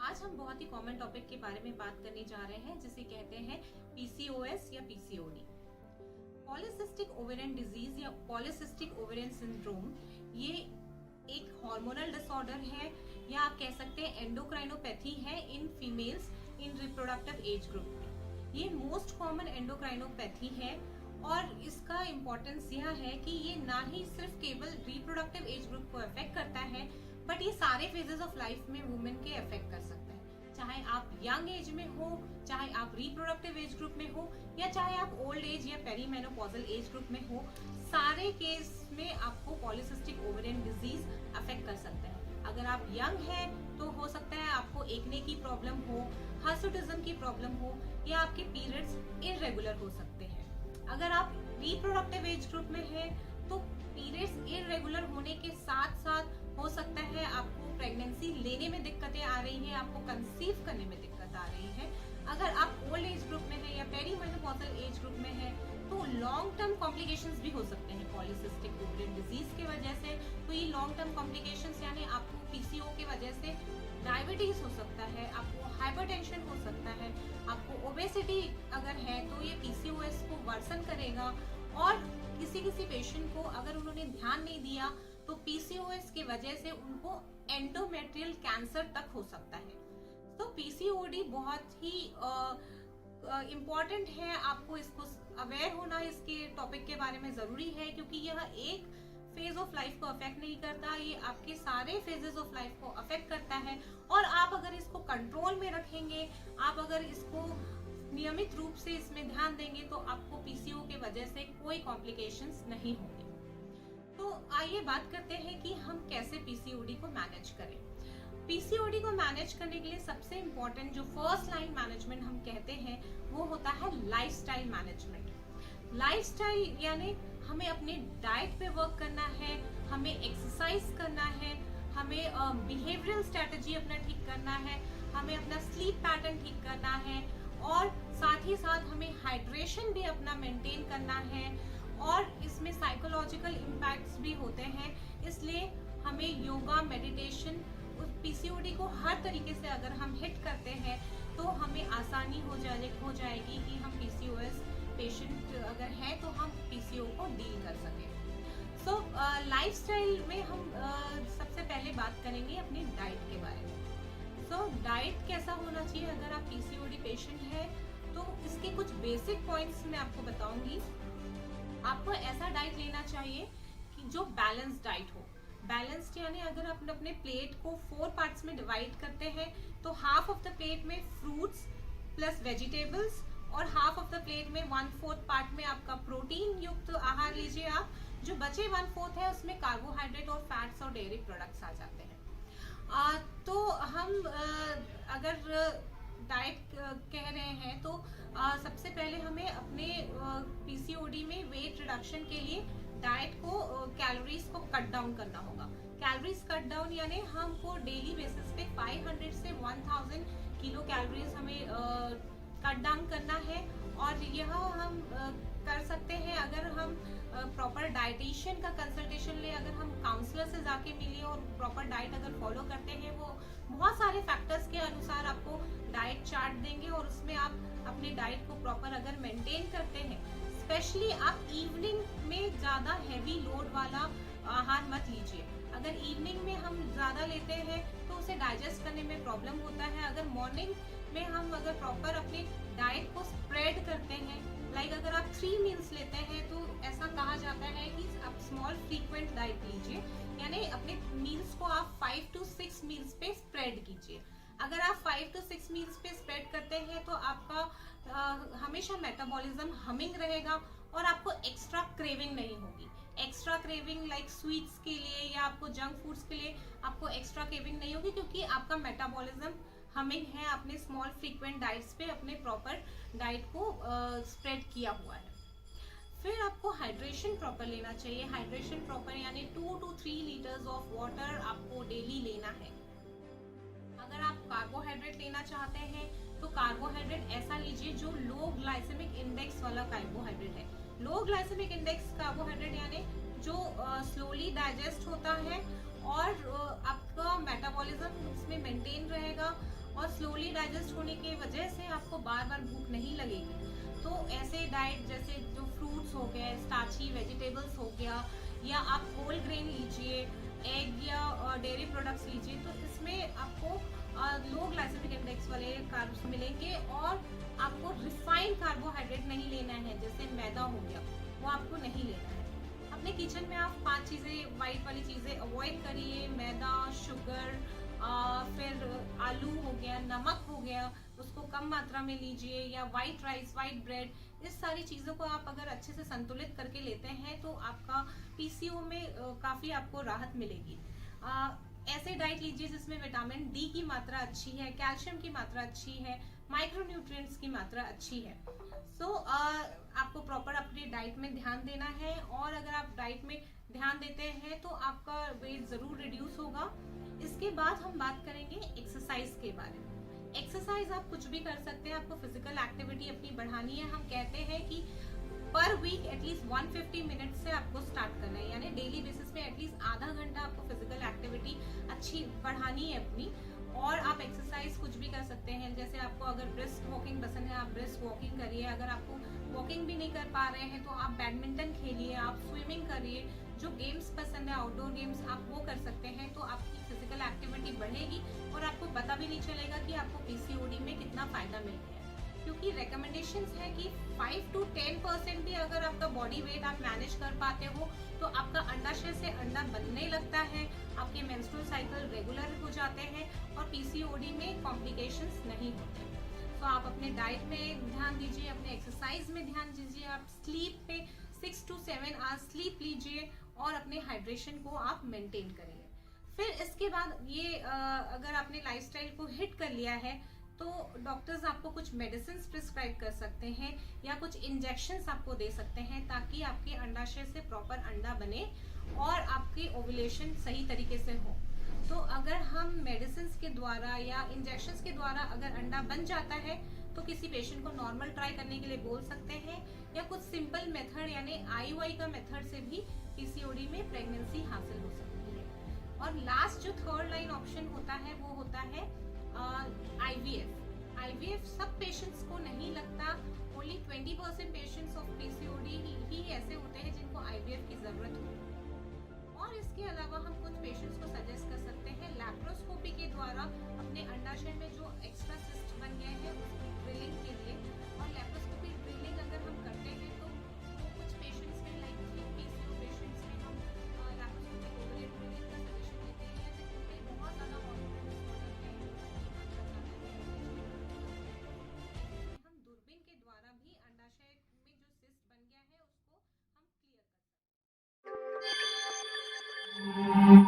आज हम बहुत ही कॉमन टॉपिक के बारे में बात करने जा रहे हैं जिसे कहते हैं पीसीओएस या पीसीओडी। पॉलीसिस्टिक ओवेरियन डिजीज या पॉलीसिस्टिक ओवेरियन सिंड्रोम ये एक हार्मोनल डिसऑर्डर है या आप कह सकते हैं एंडोक्राइनोपैथी है in females in reproductive age group में। ये मोस्ट कॉमन एंडोक्राइनोपैथी है और इसका इम्पोर्टेंस यह है कि ये ना ही सिर्फ केवल रिप्रोडक्टिव एज ग्रुप को अफेक्ट करता है बट ये सारे फेजेस ऑफ लाइफ में वुमेन के अफेक्ट कर सकता है। चाहे आप यंग एज में हो, चाहे आप रिप्रोडक्टिव एज ग्रुप में हो या चाहे आप ओल्ड एज या पेरीमेनोपॉजल एज ग्रुप में हो, सारे केस में आपको पॉलीसिस्टिक ओवेरियन डिजीज अफेक्ट कर सकता है। अगर आप यंग हैं तो हो सकता है आपको एक्ने की प्रॉब्लम हो, हर्सुटिज्म की प्रॉब्लम हो या आपके पीरियड्स इररेगुलर हो सकते हैं। अगर आप रिप्रोडक्टिव एज ग्रुप में हैं तो पीरियड्स इररेगुलर होने के साथ साथ हो सकता है आपको प्रेगनेंसी लेने में दिक्कतें आ रही है, आपको कंसीव करने में दिक्कत आ रही है। अगर आप ओल्ड एज ग्रुप में है या पेरीमेनोपॉजल एज ग्रुप में है तो लॉन्ग टर्म कॉम्प्लिकेशंस भी हो सकते हैं पॉलीसिस्टिक ओवेरियन डिजीज की वजह से। तो ये लॉन्ग टर्म कॉम्प्लिकेशंस यानी आपको पीसीओ की वजह से डायबिटीज हो सकता है, आपको हाइपरटेंशन हो सकता है, आपको ओबेसिटी अगर है तो ये पीसीओएस को वर्सन करेगा। और किसी पेशेंट को अगर उन्होंने ध्यान नहीं दिया तो पीसीओएस की वजह से उनको एंडोमेट्रियल कैंसर तक हो सकता है। तो पीसीओडी बहुत ही इम्पोर्टेंट है, आपको इसको अवेयर होना इसके टॉपिक के बारे में जरूरी है क्योंकि यह एक फेज ऑफ लाइफ को अफेक्ट नहीं करता, ये आपके सारे फेजेस ऑफ लाइफ को अफेक्ट करता है। और आप अगर इसको कंट्रोल में रखेंगे, आप अगर इसको नियमित रूप से इसमें ध्यान देंगे तो आपको पीसीओ के वजह से कोई कॉम्प्लिकेशंस नहीं होंगे। तो आइए बात करते हैं कि हम कैसे पीसीओडी को मैनेज करें। पीसीओडी को मैनेज करने के लिए सबसे इम्पोर्टेंट जो फर्स्ट लाइन मैनेजमेंट हम कहते हैं वो होता है लाइफस्टाइल मैनेजमेंट। लाइफस्टाइल यानी हमें अपने डाइट पे वर्क करना है, हमें एक्सरसाइज करना है, हमें बिहेवियरल स्ट्रेटजी अपना ठीक करना है, हमें अपना स्लीप पैटर्न ठीक करना है और साथ ही साथ हमें हाइड्रेशन भी अपना मेंटेन करना है। और इसमें साइकोलॉजिकल इम्पैक्ट्स भी होते हैं, इसलिए हमें योगा, मेडिटेशन, उस पीसीओडी को हर तरीके से अगर हम हिट करते हैं तो हमें आसानी हो जाएगी कि हम पीसीओएस पेशेंट अगर है तो हम पीसीओ को डील कर सकें। सो लाइफस्टाइल में हम सबसे पहले बात करेंगे अपनी डाइट के बारे में। सो डाइट कैसा होना चाहिए अगर आप पीसीओडी पेशेंट है तो इसके कुछ बेसिक पॉइंट्स मैं आपको बताऊंगी। आपको ऐसा डाइट लेना चाहिए कि जो बैलेंस डाइट हो। बैलेंस्ड यानी अगर आप अपने प्लेट को 4 पार्ट्स में डिवाइड करते हैं तो हाफ ऑफ द प्लेट में फ्रूट्स प्लस वेजिटेबल्स और हाफ ऑफ द प्लेट में 1/4 पार्ट में आपका प्रोटीन युक्त आहार लीजिए आप। जो बचे 1/4 है उसमें कार्बोहाइड्रेट और फैट्स और डेयरी प्रोडक्ट्स आ जाते हैं। तो हम अगर डाइट कह रहे हैं तो सबसे पहले हमें अपने पीसीओडी में वेट रिडक्शन के लिए डाइट को कैलोरीज को कट डाउन करना होगा। कैलोरीज कट डाउन यानी हमको डेली बेसिस पे 500 से 1000 किलो कैलोरीज हमें कट डाउन करना है। और यह हम कर सकते हैं अगर हम प्रॉपर डाइटिशियन का कंसल्टेशन ले, अगर हम काउंसलर से जाके मिले और प्रॉपर डाइट अगर फॉलो करते हैं। वो बहुत सारे फैक्टर्स के अनुसार आपको डाइट चार्ट देंगे और उसमें आप अपने डाइट को प्रॉपर अगर मेंटेन करते हैं। स्पेशली आप इवनिंग में ज्यादा हैवी लोड वाला आहार मत लीजिए। अगर इवनिंग में हम ज्यादा लेते हैं तो उसे डाइजेस्ट करने में प्रॉब्लम होता है। अगर मॉर्निंग में हम अगर प्रॉपर अपनी डाइट को स्प्रेड करते हैं, लाइक अगर आप 3 मील्स लेते हैं तो ऐसा कहा जाता है कि आप स्मॉल फ्रीक्वेंट डाइट लीजिए, यानी अपने मील्स को आप 5 to 6 मील्स पे स्प्रेड कीजिए। अगर आप 5 to 6 मील्स पे स्प्रेड करते हैं तो आपका हमेशा मेटाबॉलिज्म हमिंग रहेगा और आपको एक्स्ट्रा क्रेविंग नहीं होगी। एक्स्ट्रा क्रेविंग लाइक स्वीट्स के लिए या आपको जंक फूड्स के लिए आपको एक्स्ट्रा क्रेविंग नहीं होगी क्योंकि आपका मेटाबॉलिज्म हमिंग है, आपने स्मॉल फ्रीक्वेंट डाइट्स पे अपने प्रॉपर डाइट को स्प्रेड किया हुआ है। फिर आपको हाइड्रेशन प्रॉपर लेना चाहिए। हाइड्रेशन प्रॉपर यानी 2 to 3 लीटर्स ऑफ वाटर आपको डेली लेना है। अगर आप कार्बोहाइड्रेट लेना चाहते हैं तो कार्बोहाइड्रेट ऐसा लीजिए जो लो ग्लाइसेमिक इंडेक्स वाला कार्बोहाइड्रेट है। लो ग्लाइसेमिक इंडेक्स कार्बोहाइड्रेट यानी जो स्लोली डाइजेस्ट होता है और आपका मेटाबॉलिज्म उसमें मेंटेन रहेगा और स्लोली डाइजेस्ट होने की वजह से आपको बार बार भूख नहीं लगेगी। तो ऐसे डाइट जैसे जो फ्रूट्स हो गए, स्टार्ची वेजिटेबल्स हो गया, या आप होल ग्रेन लीजिए, एग या डेयरी प्रोडक्ट्स लीजिए, तो इसमें आपको लो ग्लाइसेमिक इंडेक्स वाले कार्ब्स मिलेंगे। और आपको रिफाइंड कार्बोहाइड्रेट नहीं लेना है, जैसे मैदा हो गया, वो आपको नहीं लेना है। अपने किचन में आप 5 चीज़ें, वाइट वाली चीज़ें अवॉइड करिए। मैदा, शुगर, फिर आलू हो गया, नमक हो गया, उसको कम मात्रा में लीजिए, या वाइट राइस, वाइट ब्रेड, इस सारी चीज़ों को आप अगर अच्छे से संतुलित करके लेते हैं तो आपका पीसीओ में काफ़ी आपको राहत मिलेगी। ऐसे डाइट लीजिए जिसमें विटामिन डी की मात्रा अच्छी है, कैल्शियम की मात्रा अच्छी है, माइक्रोन्यूट्रिएंट्स की मात्रा अच्छी है। सो आपको प्रॉपर अपनी डाइट में ध्यान देना है, और अगर आप डाइट में ध्यान देते हैं तो आपका वेट जरूर रिड्यूस होगा। इसके बाद हम बात करेंगे एक्सरसाइज के बारे में। एक्सरसाइज आप कुछ भी कर सकते हैं, आपको फिजिकल एक्टिविटी अपनी बढ़ानी है। हम कहते हैं कि पर वीक एटलीस्ट 150 मिनट से आपको स्टार्ट करना है, यानी डेली बेसिस पे एटलीस्ट आधा घंटा आपको फिजिकल एक्टिविटी अच्छी बढ़ानी है अपनी। और आप एक्सरसाइज कुछ भी कर सकते हैं, जैसे आपको अगर ब्रिस्क वॉकिंग पसंद है, आप ब्रिस्क वॉकिंग करिए। अगर आपको वॉकिंग भी नहीं कर पा रहे हैं तो आप बैडमिंटन खेलिए, आप स्विमिंग करिए। जो गेम्स पसंद है, आउटडोर गेम्स, आप वो कर सकते हैं। तो आपकी फिजिकल एक्टिविटी बढ़ेगी और आपको पता भी नहीं चलेगा कि आपको पीसीओडी में कितना फायदा मिल गया है। क्योंकि रिकमेंडेशंस है कि 5 to 10% भी अगर आपका बॉडी वेट आप मैनेज कर पाते हो तो आपका अंडाशय से अंडा बनने लगता है, आपके मेंस्ट्रुअल साइकिल रेगुलर हो जाते हैं और पीसीओडी में कॉम्प्लिकेशंस नहीं होते। तो आप अपने डाइट में ध्यान दीजिए, अपने एक्सरसाइज में ध्यान दीजिए, आप स्लीप पे 6 to 7 आवर्स स्लीप लीजिए और अपने हाइड्रेशन को आप मेंटेन करिए। फिर इसके बाद ये अगर आपने लाइफस्टाइल को हिट कर लिया है तो डॉक्टर्स आपको कुछ मेडिसिन प्रिस्क्राइब कर सकते हैं या कुछ इंजेक्शंस आपको दे सकते हैं, ताकि आपके अंडाशय से प्रॉपर अंडा बने और आपकी ओव्यूलेशन सही तरीके से हो। तो अगर हम मेडिसिन के द्वारा या इंजेक्शंस के द्वारा अगर अंडा बन जाता है तो किसी पेशेंट को नॉर्मल ट्राई करने के लिए बोल सकते हैं, या कुछ सिंपल मेथड यानी IUI का मेथड से भी पीसीओडी में प्रेगनेंसी हासिल हो सकती है। और लास्ट जो थर्ड लाइन ऑप्शन होता है वो होता है IVF। सब पेशेंट्स को नहीं लगता, ओनली 20% पेशेंट्स ऑफ पीसीओडी ही ऐसे होते हैं जिनको IVF की जरूरत होती है। और इसके अलावा हम कुछ पेशेंट्स को सजेस्ट कर सकते हैं लैप्रोस्कोपी के द्वारा अपने अंडाशय में जो एक्स्ट्रा सिस्ट बन गए हैं उसकी ड्रिलिंग के लिए। और लैप्रोस्कोपी ड्रिलिंग अगर हम करते हैं तो कुछ पेशेंट्स में लाइक पीसीओ पेशेंट्स में हम लैप्रोस्कोपिक ओवरी ड्रिलिंग का सजेशन देते हैं, या जिनमें बहुत ज़्यादा हार्मोनल डिसऑर्डर है, हम दूरबीन के द्वारा भी अंडाशय में जो सिस्ट बन गया है उसको हम क्लियर कर सकते हैं।